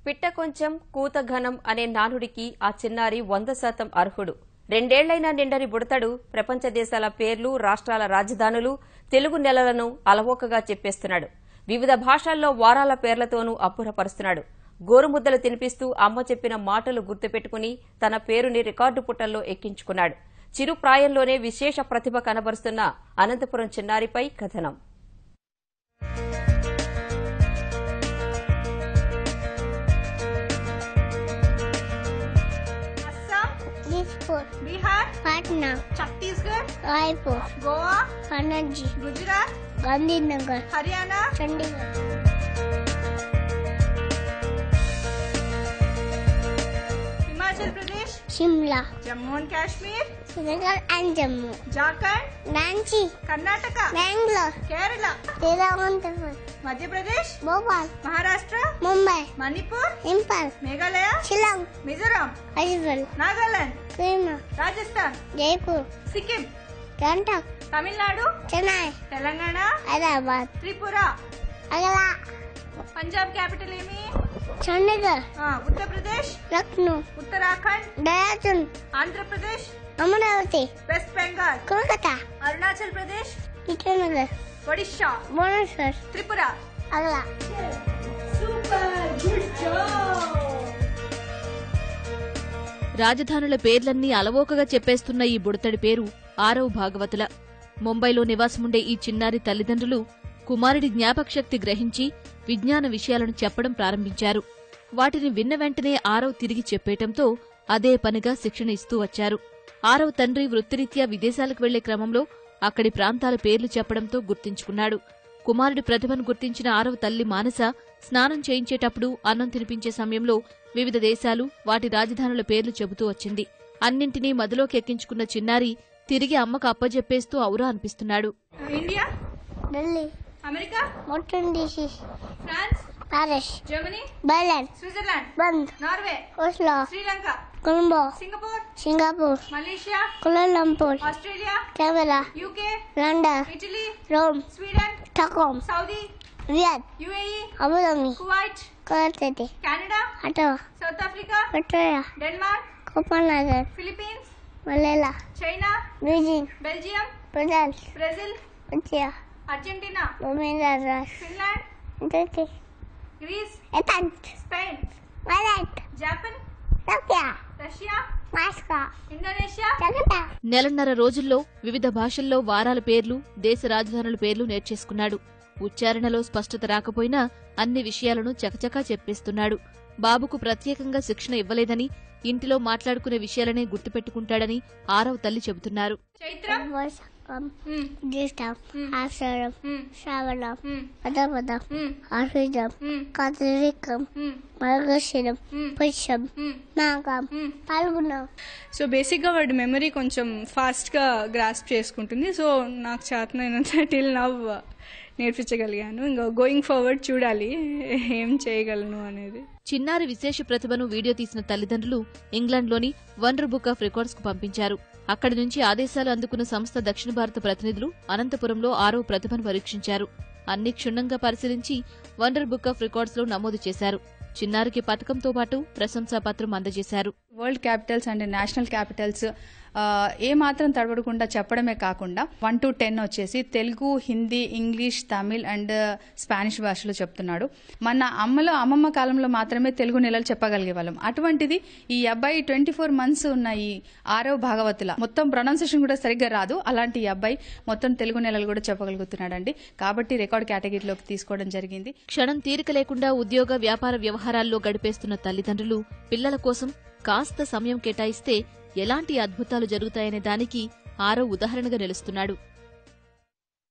పిట్ట కొంచెం కూత ఘనం అనే నానుడికి ఆ చిన్నారి 100% అర్హుడు. 2 ఏళ్లైనా నిండని బుడతడు ప్రపంచ దేశాల పేర్లు, రాష్ట్రాల రాజధానులు, తెలుగు నెలలను అలవోకగా చెప్పేస్తున్నాడు. వివిధ భాషల్లో వారాల పేర్లతోనూ అబ్బురపరుస్తున్నాడు. గోరుముద్దలు తినిపిస్తూ అమ్మ చెప్పిన మాటలు గుర్తుపెట్టుకుని తన పేరుని రికార్డు పుటల్లో ఎక్కించుకున్నాడు. చిరు ప్రాయంలోనే విశేష ప్రతిభ కనబరుస్తున్న అనంతపురం చిన్నారిపై కథనం. बिहार, पटना, छत्तीसगढ़, रायपुर, गोवा, पणजी, गुजरात, गांधीनगर, हरियाणा, चंडीगढ़, हिमाचल प्रदेश, शिमला, जम्मू एंड कश्मीर, श्रीनगर एंड जम्मू, झारखंड, रांची, कर्नाटक, बैंगलोर, केरला, तिरुवनंतपुरम, मध्य प्रदेश, भोपाल, महाराष्ट्र, मुंबई, मणिपुर, इंफाल, मेघालय, शिलांग, मिजोरम, अजमेर, नागालैंड, राजस्थान, जयपुर, सिक्किम, कर्नाटक, तमिलनाडु, चेन्नई, तेलंगाना, हैदराबाद, त्रिपुरा, अगला, Punjab capital Amy, Chandigarh, Uttar Pradesh, Lucknow, Uttarakhand, Dehradun, Andhra Pradesh, Amravati, waste Bengal, Kolkata, Arunachal Pradesh, Itanagar, Odisha, Bhubaneswar, Tripura, अगला. Super good job. రాజధానుల పేర్లన్నీ అలవోకగా చెప్పేస్తున్న ఈ బుడతడి పేరు ఆరవ్ భాగవతుల. ముంబైలో నివాసముండే ఈ చిన్నారి తల్లిదండ్రులు కుమారుడి జ్ఞాపకశక్తి గ్రహించి విజ్ఞాన విషయాలను చెప్పడం ప్రారంభించారు. వాటిని విన్న వెంటనే ఆరవ్ తిరిగి చెప్పేయటంతో అదే పనిగా శిక్షణ ఇస్తూ వచ్చారు. ఆరవ్ తండ్రి వృత్తిరీత్యా విదేశాలకు వెళ్లే క్రమంలో అక్కడి ప్రాంతాల పేర్లు చెప్పడంతో గుర్తించుకున్నాడు. కుమారుడి ప్రతిభను గుర్తించిన ఆరవ్ తల్లి మానస స్నానం చేయించేటప్పుడు అన్నం తినిపించే సమయంలో వివిధ దేశాలు వాటి రాజధానుల పేర్లు చెబుతూ వచ్చింది. అన్నింటినీ మదిలోకి ఎక్కించుకున్న చిన్నారి తిరిగి అమ్మకు అప్పజెప్పేస్తూ ఔరా అనిపిస్తున్నాడు. India, Delhi, America, Washington DC, France, Paris, Germany, Berlin, Switzerland, బంద్, Norway, Oslo, Sri Lanka, Colombo, Singapore, Malaysia, Kuala Lumpur, Australia, Canada, UK, London, Italy, Rome, Sweden, Stockholm, Saudi, Riyadh, UAE, Abu Dhabi, Kuwait, Kolkata, Canada, Ottawa, South Africa, Victoria, Denmark, Copenhagen, Philippines, Manila, China, Beijing, Belgium, Brazil, Russia, Argentina, Dominican, Finland, Turkey, Greece, Athens, Spain, మలట్, Japan, Russia, Moscow, Indonesia, Jakarta. నెలన్నర రోజుల్లో వివిధ భాషల్లో వారాల పేర్లు, దేశ రాజధానుల పేర్లు నేర్చేసుకున్నాడు. ఉచ్చారణలో స్పష్టత రాకపోయినా అన్ని విషయాలను చకచకా చెప్పేస్తున్నాడు. బాబుకు ప్రత్యేకంగా శిక్షణ ఇవ్వలేదని, ఇంటిలో మాట్లాడుకునే విషయాలనే గుర్తుపెట్టుకుంటాడని ఆరవ్ తల్లి చెబుతున్నారు. సో బేసిక్ గా వాడి మెమరీ కొంచెం ఫాస్ట్ గా గ్రాస్ప్ చేసుకుంటుంది. సో నాకు చేతనైనంత టిల్ నవ్ నేర్పించగలిగాను. ఇంకా గోయింగ్ ఫార్వర్డ్ చూడాలి ఏం చేయగలను అనేది. చిన్నారి విశేష ప్రతిభను వీడియో తీసిన తల్లిదండ్రులు ఇంగ్లాండ్లోని వండర్ బుక్ ఆఫ్ రికార్డ్స్ కు పంపించారు. అక్కడి నుంచి ఆదేశాలు అందుకున్న సంస్థ దక్షిణ భారత ప్రతినిధులు అనంతపురంలో ఆరవ్ ప్రతిభను పరీక్షించారు. అన్ని క్షుణ్ణంగా పరిశీలించి వండర్ బుక్ ఆఫ్ రికార్డ్స్ లో నమోదు చేశారు. చిన్నారికి పథకంతో పాటు ప్రశంసాపత్రం అందజేశారు. World capitals and national capitals ఏ మాత్రం తడబడకుండా చెప్పడమే కాకుండా 1 to 10 వచ్చేసి Telugu, Hindi, English, Tamil and Spanish భాషలో చెప్తున్నాడు. మన అమ్మమ్మ కాలంలో మాత్రమే తెలుగు నెలలు చెప్పగలిగే వాళ్ళం. అటువంటిది ఈ అబ్బాయి 24 months ఉన్న ఈ ఆరవ్ భాగవతుల మొత్తం ప్రొనౌన్సియేషన్ కూడా సరిగ్గా రాదు. అలాంటి ఈ అబ్బాయి మొత్తం తెలుగు నెలలు కూడా చెప్పగలుగుతున్నాడండి. కాబట్టి రికార్డ్ కేటగిరీలోకి తీసుకోవడం జరిగింది. క్షణం తీరిక లేకుండా ఉద్యోగ, వ్యాపార వ్యవహారాల్లో గడిపేస్తున్న తల్లిదండ్రులు పిల్లల కోసం కాస్త సమయం కేటాయిస్తే ఎలాంటి అద్భుతాలు జరుగుతాయనే దానికి ఆరవ్ ఉదాహరణగా నిలుస్తున్నాడు.